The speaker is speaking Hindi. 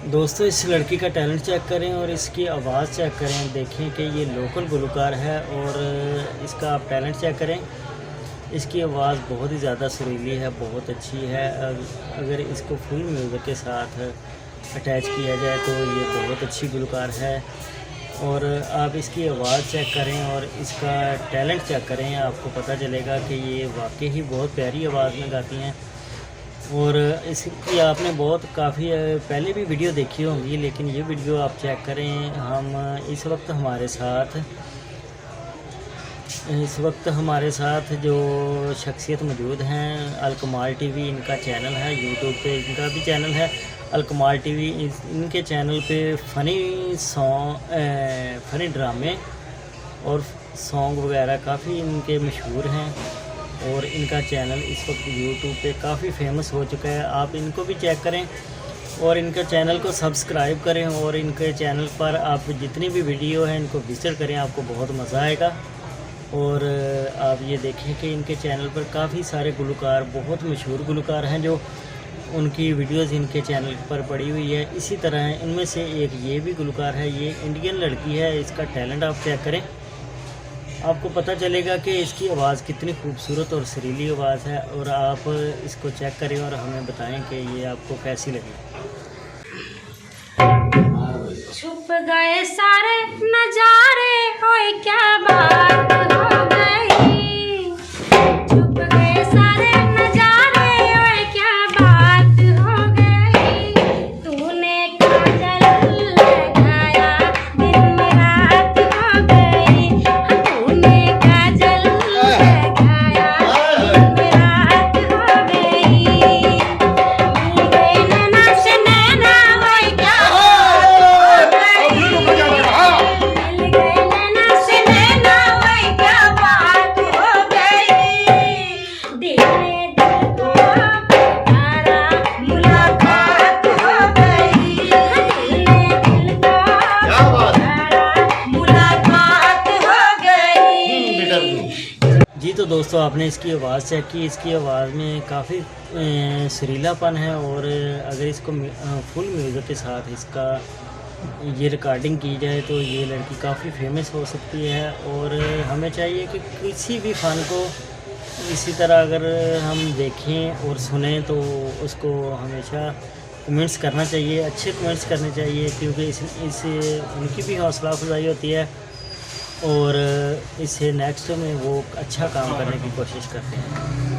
दोस्तों इस लड़की का टैलेंट चेक करें और इसकी आवाज़ चेक करें। देखें कि ये लोकल गुलकार है और इसका आप टैलेंट चेक करें। इसकी आवाज़ बहुत ही ज़्यादा सुरीली है, बहुत अच्छी है। अगर इसको फुल म्यूज़िक के साथ अटैच किया जाए तो ये बहुत अच्छी गुलकार है। और आप इसकी आवाज़ चेक करें और इसका टैलेंट चेक करें, आपको पता चलेगा कि ये वाकई ही बहुत प्यारी आवाज़ में गाती हैं। और इसकी आपने बहुत काफ़ी पहले भी वीडियो देखी होंगी, लेकिन ये वीडियो आप चेक करें। इस वक्त हमारे साथ जो शख्सियत मौजूद हैं, अलकमाल टीवी इनका चैनल है, यूट्यूब पे इनका भी चैनल है अलकमाल टीवी। इनके चैनल पे फ़नी ड्रामे और सॉन्ग वगैरह काफ़ी इनके मशहूर हैं। और इनका चैनल इस वक्त यूट्यूब पे काफ़ी फेमस हो चुका है। आप इनको भी चेक करें और इनके चैनल को सब्सक्राइब करें। और इनके चैनल पर आप जितनी भी वीडियो हैं इनको विजिट करें, आपको बहुत मज़ा आएगा। और आप ये देखें कि इनके चैनल पर काफ़ी सारे गुलकार, बहुत मशहूर गुलकार हैं जो उनकी वीडियोज़ इनके चैनल पर पड़ी हुई है। इसी तरह इनमें से एक ये भी गुलकार है, ये इंडियन लड़की है। इसका टैलेंट आप चेक करें, आपको पता चलेगा कि इसकी आवाज़ कितनी खूबसूरत और सुरीली आवाज़ है। और आप इसको चेक करें और हमें बताएं कि ये आपको कैसी लगी। छुप गए सारे नजारे, होए क्या बात हो गई। छुप गए सारे नजारे, होए क्या बात हो गई। तूने काजल लगाया, दिन रात हो गई। तूने काजल लगाया, दिन रात हो गई। मिल गई नैना से नैना, होए क्या जी तो दोस्तों आपने इसकी आवाज़ चेक की। इसकी आवाज़ में काफ़ी सुरीलापन है। और अगर इसको फुल म्यूज़िक के साथ इसका ये रिकॉर्डिंग की जाए तो ये लड़की काफ़ी फेमस हो सकती है। और हमें चाहिए कि किसी भी फ़न को इसी तरह अगर हम देखें और सुनें तो उसको हमेशा कमेंट्स करना चाहिए, अच्छे कमेंट्स करने चाहिए, क्योंकि इससे उनकी भी हौसला अफजाई होती है और इससे नेक्स्ट में वो अच्छा काम करने की कोशिश करते हैं।